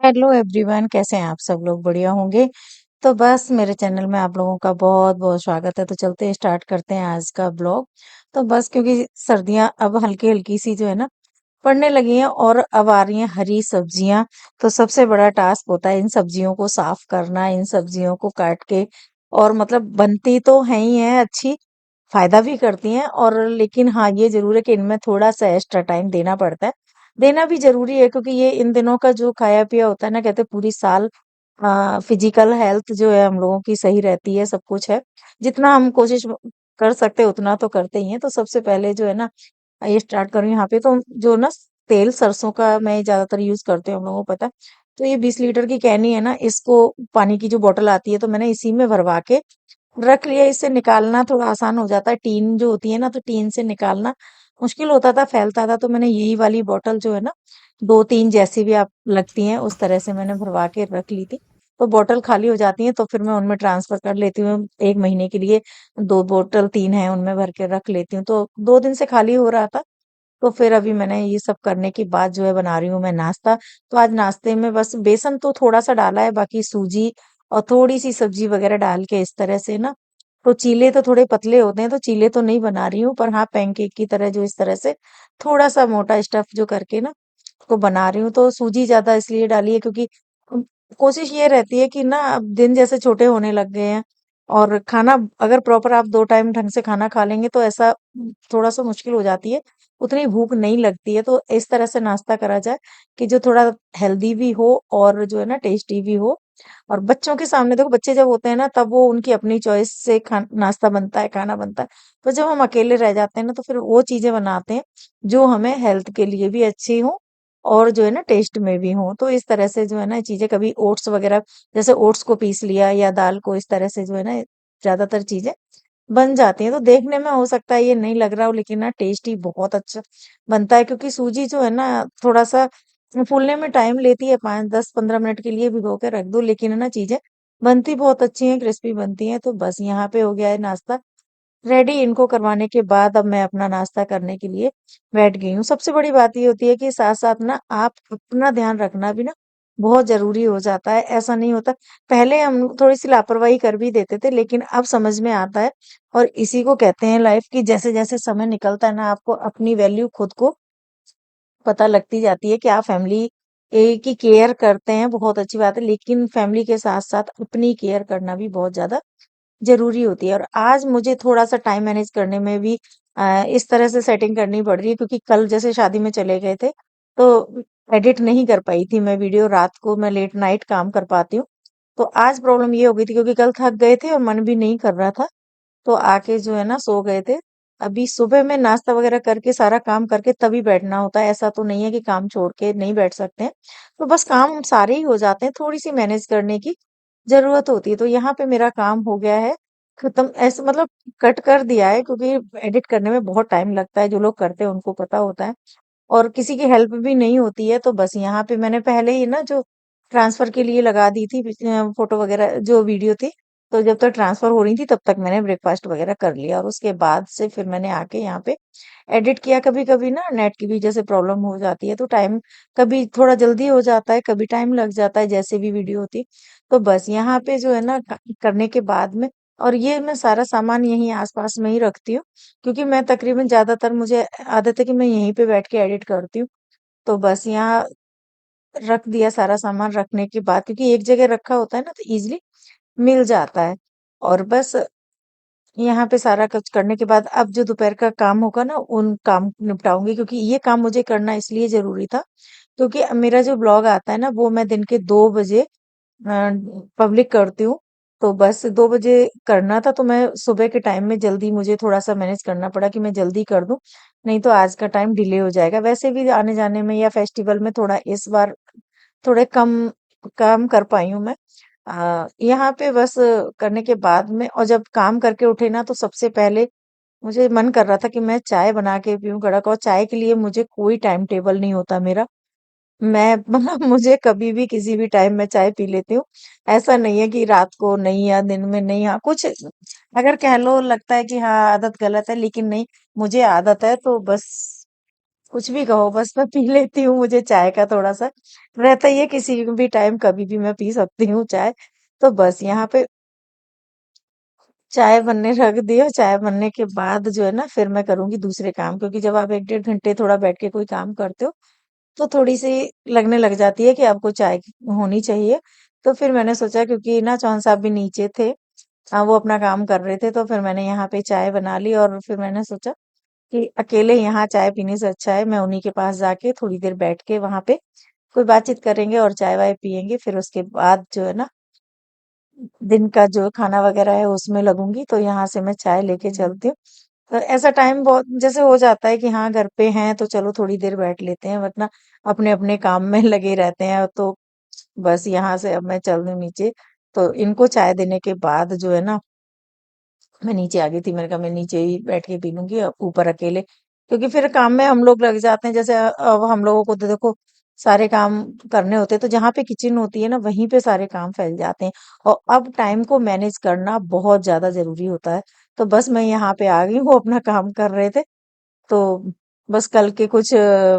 Hello everyone, कैसे हैं आप सब लोग? बढ़िया होंगे। तो बस मेरे चैनल में आप लोगों का बहुत बहुत स्वागत है। तो चलते हैं, स्टार्ट करते हैं आज का ब्लॉग। तो बस क्योंकि सर्दियां अब हल्की हल्की सी जो है ना पड़ने लगी हैं और अब आ रही हैं हरी सब्जियां। तो सबसे बड़ा टास्क होता है इन सब्जियों को साफ करना, इन सब्जियों को काट के। और मतलब बनती तो है ही है अच्छी, फायदा भी करती हैं। और लेकिन हाँ, ये जरूर है कि इनमें थोड़ा सा एक्स्ट्रा टाइम देना पड़ता है। देना भी जरूरी है क्योंकि ये इन दिनों का जो खाया पिया होता है ना, कहते हैं पूरी साल फिजिकल हेल्थ जो है हम लोगों की सही रहती है, सब कुछ है। जितना हम कोशिश कर सकते हैं उतना तो करते ही हैं। तो सबसे पहले जो है ना, ये स्टार्ट करूँ यहाँ पे। तो जो ना तेल सरसों का मैं ज्यादातर यूज करती हूँ, हम लोगों को पता है। तो ये 20 लीटर की कैनी है ना, इसको पानी की जो बोतल आती है तो मैंने इसी में भरवा के रख लिया। इससे निकालना थोड़ा आसान हो जाता है। टीन जो होती है ना, तो टीन से निकालना मुश्किल होता था, फैलता था। तो मैंने यही वाली बोतल जो है ना, दो तीन जैसी भी आप लगती हैं उस तरह से मैंने भरवा के रख ली थी। तो बोतल खाली हो जाती है तो फिर मैं उनमें ट्रांसफर कर लेती हूँ। एक महीने के लिए दो बोतल तीन है उनमें भर के रख लेती हूँ। तो 2 दिन से खाली हो रहा था। तो फिर अभी मैंने ये सब करने के बाद जो है बना रही हूँ मैं नाश्ता। तो आज नाश्ते में बस बेसन तो थोड़ा सा डाला है, बाकी सूजी और थोड़ी सी सब्जी वगैरह डाल के इस तरह से ना। तो चीले तो थोड़े पतले होते हैं तो चीले तो नहीं बना रही हूँ, पर हाँ पैनकेक की तरह जो इस तरह से थोड़ा सा मोटा स्टफ जो करके ना को बना रही हूँ। तो सूजी ज्यादा इसलिए डाली है क्योंकि अम, कोशिश ये रहती है कि ना अब दिन जैसे छोटे होने लग गए हैं। और खाना अगर प्रॉपर आप 2 टाइम ढंग से खाना खा लेंगे तो ऐसा थोड़ा सा मुश्किल हो जाती है, उतनी भूख नहीं लगती है। तो इस तरह से नाश्ता करा जाए कि जो थोड़ा हेल्दी भी हो और जो है ना टेस्टी भी हो। और बच्चों के सामने देखो, बच्चे जब होते हैं ना तब वो उनकी अपनी चॉइस से नाश्ता बनता है, खाना बनता है। पर जब हम अकेले रह जाते हैं ना तो फिर वो चीजें बनाते हैं जो हमें हेल्थ के लिए भी अच्छी हो और जो है ना टेस्ट में भी हो। तो इस तरह से जो है ना चीजें, कभी ओट्स वगैरह, जैसे ओट्स को पीस लिया या दाल को, इस तरह से जो है ना ज्यादातर चीजें बन जाती हैं। तो देखने में हो सकता है ये नहीं लग रहा हो, लेकिन ना टेस्ट ही बहुत अच्छा बनता है क्योंकि सूजी जो है ना थोड़ा सा फूलने में टाइम लेती है। 5 10 15 मिनट के लिए भिगो के रख दो, लेकिन है ना चीजें बनती बहुत अच्छी हैं, क्रिस्पी बनती हैं। तो बस यहाँ पे हो गया है नाश्ता रेडी। इनको करवाने के बाद अब मैं अपना नाश्ता करने के लिए बैठ गई हूँ। सबसे बड़ी बात ये होती है कि साथ साथ ना आप अपना ध्यान रखना भी ना बहुत जरूरी हो जाता है। ऐसा नहीं होता, पहले हम थोड़ी सी लापरवाही कर भी देते थे, लेकिन अब समझ में आता है। और इसी को कहते हैं लाइफ की, जैसे जैसे समय निकलता है ना आपको अपनी वैल्यू खुद को पता लगती जाती है कि आप फैमिली की केयर करते हैं, बहुत अच्छी बात है। लेकिन फैमिली के साथ साथ अपनी केयर करना भी बहुत ज्यादा जरूरी होती है। और आज मुझे थोड़ा सा टाइम मैनेज करने में भी इस तरह से सेटिंग करनी पड़ रही है क्योंकि कल जैसे शादी में चले गए थे तो एडिट नहीं कर पाई थी मैं वीडियो। रात को मैं लेट नाइट काम कर पाती हूँ। तो आज प्रॉब्लम ये हो गई थी क्योंकि कल थक गए थे और मन भी नहीं कर रहा था। तो आके जो है ना सो गए थे। अभी सुबह में नाश्ता वगैरह करके सारा काम करके तभी बैठना होता है। ऐसा तो नहीं है कि काम छोड़ के नहीं बैठ सकते हैं। तो बस काम सारे ही हो जाते हैं, थोड़ी सी मैनेज करने की जरूरत होती है। तो यहाँ पे मेरा काम हो गया है खत्म, ऐसे मतलब कट कर दिया है क्योंकि एडिट करने में बहुत टाइम लगता है। जो लोग करते हैं उनको पता होता है और किसी की हेल्प भी नहीं होती है। तो बस यहाँ पे मैंने पहले ही ना जो ट्रांसफर के लिए लगा दी थी फोटो वगैरह जो वीडियो थी। तो जब तक ट्रांसफर हो रही थी तब तक मैंने ब्रेकफास्ट वगैरह कर लिया और उसके बाद से फिर मैंने आके यहाँ पे एडिट किया। कभी कभी ना नेट की भी जैसे प्रॉब्लम हो जाती है तो टाइम कभी थोड़ा जल्दी हो जाता है, कभी टाइम लग जाता है, जैसे भी वीडियो होती। तो बस यहाँ पे जो है ना करने के बाद में, और ये मैं सारा सामान यहीं आसपास में ही रखती हूँ क्योंकि मैं तकरीबन ज्यादातर, मुझे आदत है कि मैं यहीं पे बैठ के एडिट करती हूँ। तो बस यहाँ रख दिया सारा सामान रखने के बाद, क्योंकि एक जगह रखा होता है ना तो इजीली मिल जाता है। और बस यहाँ पे सारा कुछ करने के बाद अब जो दोपहर का काम होगा ना उन काम निपटाऊंगी, क्योंकि ये काम मुझे करना इसलिए जरूरी था क्योंकि अब मेरा जो ब्लॉग आता है ना वो मैं दिन के 2 बजे पब्लिक करती हूँ। तो बस 2 बजे करना था तो मैं सुबह के टाइम में जल्दी, मुझे थोड़ा सा मैनेज करना पड़ा कि मैं जल्दी कर दूं, नहीं तो आज का टाइम डिले हो जाएगा। वैसे भी आने जाने में या फेस्टिवल में थोड़ा इस बार थोड़े कम काम कर पाई हूँ मैं। यहाँ पे बस करने के बाद में, और जब काम करके उठे ना तो सबसे पहले मुझे मन कर रहा था कि मैं चाय बना के पीऊं कड़क। और चाय के लिए मुझे कोई टाइम टेबल नहीं होता मेरा। मैं मतलब मुझे कभी भी किसी भी टाइम मैं चाय पी लेती हूँ। ऐसा नहीं है कि रात को नहीं या दिन में नहीं, हाँ कुछ अगर कह लो लगता है कि हाँ आदत गलत है, लेकिन नहीं, मुझे आदत है। तो बस कुछ भी कहो बस मैं पी लेती हूँ, मुझे चाय का थोड़ा-सा रहता ही है, किसी भी टाइम कभी भी मैं पी सकती हूँ चाय। तो बस यहाँ पे चाय बनने रख दी और चाय बनने के बाद जो है ना फिर मैं करूँगी दूसरे काम, क्योंकि जब आप 1 डेढ़ घंटे थोड़ा बैठ के कोई काम करते हो, तो थोड़ी-सी लगने लग जाती है कि आपको चाय होनी चाहिए। तो फिर मैंने सोचा, क्योंकि ना चौहान साहब भी नीचे थे, वो अपना काम कर रहे थे, तो फिर मैंने यहाँ पे चाय बना ली और फिर मैंने सोचा कि अकेले यहाँ चाय पीने से अच्छा है मैं उन्हीं के पास जाके थोड़ी देर बैठ के वहाँ पे कोई बातचीत करेंगे और चाय-वाय पिएँगे, फिर उसके बाद जो है ना दिन का जो खाना वगैरह है उसमें लगूँगी, तो यहाँ से मैं चाय लेके चलती हूँ। तो ऐसा टाइम बहुत जैसे हो जाता है कि हाँ, घर पे हैं तो चलो थोड़ी देर बैठ लेते हैं, वरना अपने-अपने काम में लगे रहते हैं। तो बस यहाँ से अब मैं चल दूँ नीचे, तो इनको चाय देने के बाद जो है ना मैं नीचे आ गई थी, मैंने कहा मैं नीचे ही बैठ के पी लूँगी, अब ऊपर अकेले, क्योंकि फिर काम में हम लोग लग जाते हैं। जैसे अब हम लोगों को तो देखो सारे काम करने होते हैं, तो जहाँ पे किचन होती है ना वहीं पे सारे काम फैल जाते हैं, और अब टाइम को मैनेज करना बहुत ज़्यादा ज़रूरी होता है। तो बस मैं यहाँ पे आ गई, वो अपना काम कर रहे थे, तो बस कल के कुछ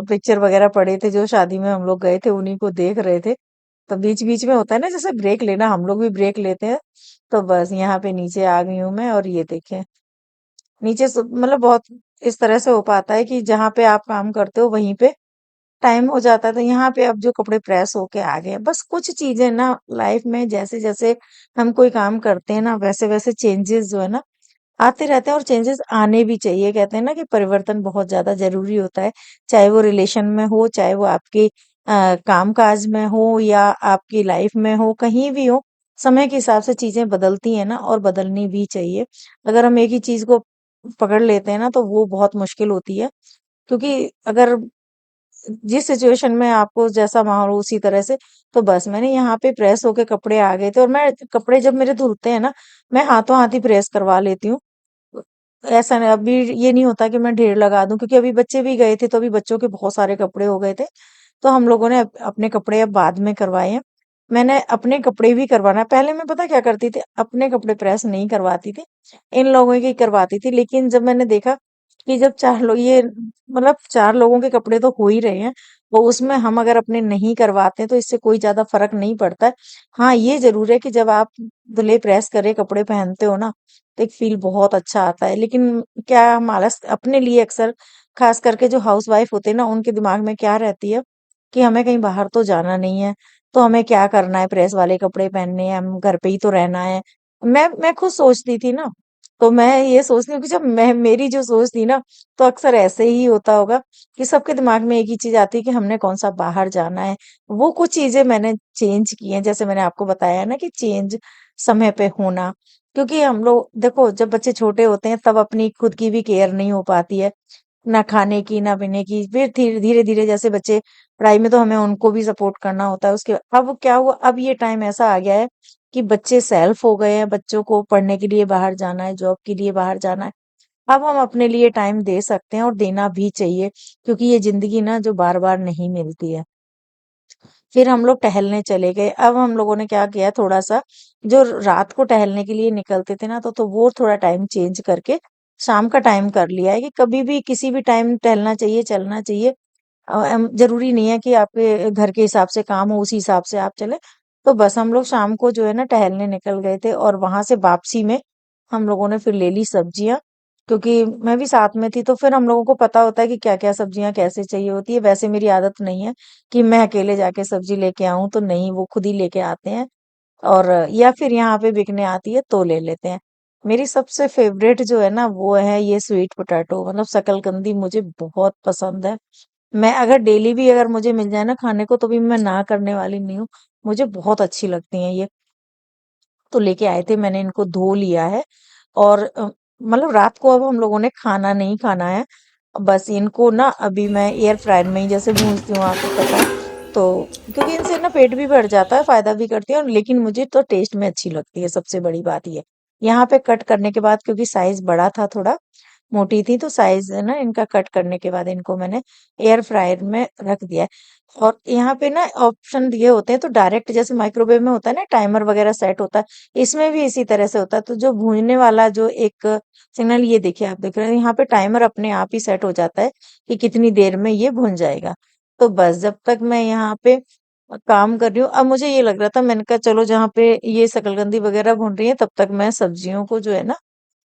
पिक्चर वगैरह पड़े थे जो शादी में हम लोग गए थे, उन्हीं को देख रहे थे। तो बीच-बीच में होता है ना जैसे ब्रेक लेना, हम लोग भी ब्रेक लेते हैं। तो बस यहाँ पे नीचे आ गई हूँ मैं, और ये देखें नीचे मतलब बहुत इस तरह से हो पाता है कि जहाँ पे आप काम करते हो वहीं पे टाइम हो जाता है, तो यहाँ पे अब जो कपड़े प्रेस होके आ गए हैं। बस कुछ चीजें ना लाइफ में जैसे जैसे हम कोई काम करते हैं ना वैसे वैसे चेंजेस जो है ना आते रहते हैं, और चेंजेस आने भी चाहिए। कहते हैं ना कि परिवर्तन बहुत ज्यादा जरूरी होता है, चाहे वो रिलेशन में हो, चाहे वो आपके काम काज में हो, या आपकी लाइफ में हो, कहीं भी हो। समय के हिसाब से चीजें बदलती हैं ना, और बदलनी भी चाहिए। अगर हम एक ही चीज को पकड़ लेते हैं ना तो वो बहुत मुश्किल होती है, क्योंकि अगर जिस सिचुएशन में आपको जैसा माहौल हो उसी तरह से। तो बस मैंने यहाँ पे प्रेस होके कपड़े आ गए थे, और मैं कपड़े जब मेरे धुलते हैं ना मैं हाथों हाथ ही प्रेस करवा लेती हूँ। ऐसा नहीं, अभी ये नहीं होता कि मैं ढेर लगा दूं, क्योंकि अभी बच्चे भी गए थे तो अभी बच्चों के बहुत सारे कपड़े हो गए थे। तो हम लोगों ने अपने कपड़े अब बाद में करवाए हैं। मैंने अपने कपड़े भी करवाना, पहले मैं पता क्या करती थी, अपने कपड़े प्रेस नहीं करवाती थी, इन लोगों की करवाती थी। लेकिन जब मैंने देखा कि जब 4 लोग ये मतलब 4 लोगों के कपड़े तो हो ही रहे हैं, वो उसमें हम अगर अपने नहीं करवाते हैं तो इससे कोई ज्यादा फर्क नहीं पड़ता है। हाँ, ये जरूर है कि जब आप धुले प्रेस करे कपड़े पहनते हो ना तो एक फील बहुत अच्छा आता है। लेकिन क्या हम आलस अपने लिए अक्सर, खास करके जो हाउस वाइफ होते हैं ना उनके दिमाग में क्या रहती है कि हमें कहीं बाहर तो जाना नहीं है, तो हमें क्या करना है, प्रेस वाले कपड़े पहनने हैं, हम घर पे ही तो रहना है। मैं खुद सोचती थी ना, तो मैं ये सोचती हूँ कि जब मैं मेरी जो सोच थी ना, तो अक्सर ऐसे ही होता होगा कि सबके दिमाग में एक ही चीज आती है कि हमने कौन सा बाहर जाना है। वो कुछ चीजें मैंने चेंज की हैं, जैसे मैंने आपको बताया ना कि चेंज समय पे होना। क्योंकि हम लोग देखो जब बच्चे छोटे होते हैं तब अपनी खुद की भी केयर नहीं हो पाती है, ना खाने की ना पीने की। फिर धीरे धीरे धीरे जैसे बच्चे पढ़ाई में, तो हमें उनको भी सपोर्ट करना होता है। उसके अब क्या हुआ, अब ये टाइम ऐसा आ गया है कि बच्चे सेल्फ हो गए हैं, बच्चों को पढ़ने के लिए बाहर जाना है, जॉब के लिए बाहर जाना है। अब हम अपने लिए टाइम दे सकते हैं, और देना भी चाहिए, क्योंकि ये जिंदगी ना जो बार बार नहीं मिलती है। फिर हम लोग टहलने चले गए। अब हम लोगों ने क्या किया, थोड़ा सा जो रात को टहलने के लिए निकलते थे ना, तो वो थोड़ा टाइम चेंज करके शाम का टाइम कर लिया है, कि कभी भी किसी भी टाइम टहलना चाहिए, चलना चाहिए। जरूरी नहीं है कि आपके घर के हिसाब से काम हो उसी हिसाब से आप चले। तो बस हम लोग शाम को जो है ना टहलने निकल गए थे, और वहां से वापसी में हम लोगों ने फिर ले ली सब्जियां, क्योंकि मैं भी साथ में थी, तो फिर हम लोगों को पता होता है कि क्या क्या सब्जियां कैसे चाहिए होती है। वैसे मेरी आदत नहीं है कि मैं अकेले जाके सब्जी लेके आऊं, तो नहीं, वो खुद ही लेके आते हैं, और या फिर यहाँ पे बिकने आती है तो ले लेते हैं। मेरी सबसे फेवरेट जो है ना वो है ये स्वीट पोटैटो, मतलब शकलकंदी मुझे बहुत पसंद है। मैं अगर डेली भी अगर मुझे मिल जाए ना खाने को, तो भी मैं ना करने वाली नहीं हूँ। मुझे बहुत अच्छी लगती हैं ये। तो लेके आए थे, मैंने इनको धो लिया है, और मतलब रात को अब हम लोगों ने खाना नहीं खाना है। बस इनको ना अभी मैं एयर फ्रायर में ही जैसे भूनती हूँ, आपको पता है। तो क्योंकि इनसे ना पेट भी भर जाता है, फायदा भी करती है, और लेकिन मुझे तो टेस्ट में अच्छी लगती है, सबसे बड़ी बात ये। यहाँ पे कट करने के बाद, क्योंकि साइज बड़ा था थोड़ा, मोटी थी, तो साइज है ना इनका कट करने के बाद इनको मैंने एयर फ्रायर में रख दिया है। और यहाँ पे ना ऑप्शन दिए होते हैं, तो डायरेक्ट जैसे माइक्रोवेव में होता है ना टाइमर वगैरह सेट होता है, इसमें भी इसी तरह से होता है। तो जो भूनने वाला जो एक सिग्नल, ये देखिए आप देख रहे हैं यहाँ पे टाइमर अपने आप ही सेट हो जाता है कि कितनी देर में ये भुन जाएगा। तो बस जब तक मैं यहाँ पे काम कर रही हूँ, अब मुझे ये लग रहा था, मैंने कहा चलो जहाँ पे ये शकलकंदी वगैरह भून रही है तब तक मैं सब्जियों को जो है ना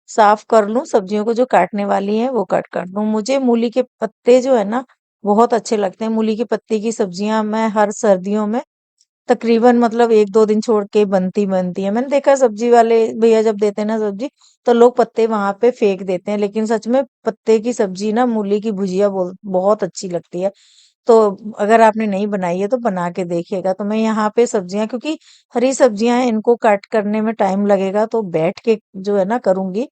साफ कर लूं, सब्जियों को जो काटने वाली है वो कट कर दूं। मुझे मूली के पत्ते जो है ना बहुत अच्छे लगते हैं। मूली के पत्ते की सब्जियां मैं हर सर्दियों में तकरीबन मतलब 1-2 दिन छोड़ के बनती है। मैंने देखा सब्जी वाले भैया जब देते हैं ना सब्जी, तो लोग पत्ते वहां पे फेंक देते हैं, लेकिन सच में पत्ते की सब्जी ना मूली की भुजिया बहुत अच्छी लगती है। तो अगर आपने नहीं बनाई है तो बना के देखिएगा। तो मैं यहाँ पे सब्जियां, क्योंकि हरी सब्जियां हैं, इनको कट करने में टाइम लगेगा, तो बैठ के जो है ना करूंगी।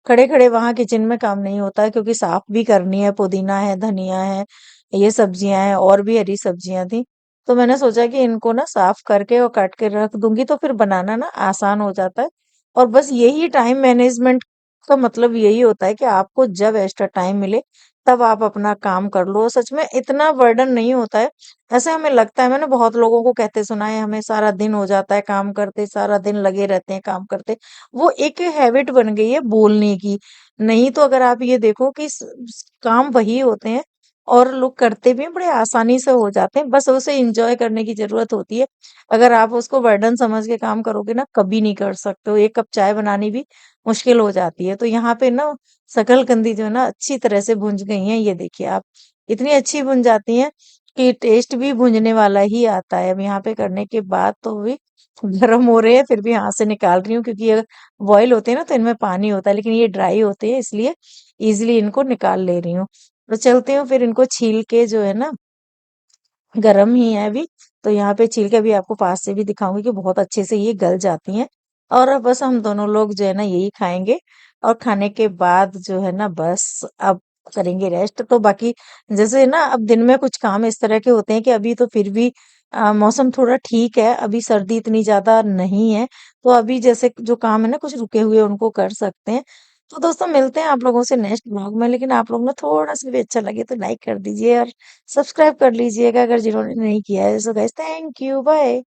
खड़े खड़े वहां किचन में काम नहीं होता है, क्योंकि साफ भी करनी है, पुदीना है, धनिया है, ये सब्जियां हैं, और भी हरी सब्जियां थी। तो मैंने सोचा कि इनको ना साफ करके और काट के रख दूंगी, तो फिर बनाना ना आसान हो जाता है। और बस यही टाइम मैनेजमेंट का मतलब यही होता है कि आपको जब एक्स्ट्रा टाइम मिले तब आप अपना काम कर लो। सच में इतना बर्डन नहीं होता है। ऐसे हमें लगता है, मैंने बहुत लोगों को कहते सुना है, हमें सारा दिन हो जाता है काम करते, सारा दिन लगे रहते हैं काम करते। वो एक हैबिट बन गई है बोलने की। नहीं तो अगर आप ये देखो कि काम वही होते हैं और लोग करते भी हैं, बड़े आसानी से हो जाते हैं, बस उसे एंजॉय करने की जरूरत होती है। अगर आप उसको बर्डन समझ के काम करोगे ना, कभी नहीं कर सकते हो। 1 कप चाय बनानी भी मुश्किल हो जाती है। तो यहाँ पे ना शकलकंदी जो है ना अच्छी तरह से भुंज गई हैं, ये देखिए आप। इतनी अच्छी भुन जाती हैं कि टेस्ट भी भुंजने वाला ही आता है। अब यहाँ पे करने के बाद तो भी गर्म हो रहे हैं, फिर भी हाथ से निकाल रही हूँ, क्योंकि ये बॉयल होते हैं ना तो इनमें पानी होता है, लेकिन ये ड्राई होते हैं, इसलिए इजिली इनको निकाल ले रही हूँ। तो चलती हूँ, फिर इनको छील के जो है ना, गरम ही है अभी, तो यहाँ पे छील के भी आपको पास से भी दिखाऊंगी कि बहुत अच्छे से ये गल जाती हैं। और अब बस हम दोनों लोग जो है ना यही खाएंगे। और खाने के बाद जो है ना बस अब करेंगे रेस्ट। तो बाकी जैसे ना अब दिन में कुछ काम इस तरह के होते हैं कि अभी तो फिर भी मौसम थोड़ा ठीक है, अभी सर्दी इतनी ज्यादा नहीं है। तो अभी जैसे जो काम है ना कुछ रुके हुए उनको कर सकते हैं। तो दोस्तों मिलते हैं आप लोगों से नेक्स्ट ब्लॉग में, लेकिन आप लोग ना थोड़ा सा भी अच्छा लगे तो लाइक कर दीजिए और सब्सक्राइब कर लीजिएगा अगर जिन्होंने नहीं किया है। So guys, thank you, bye.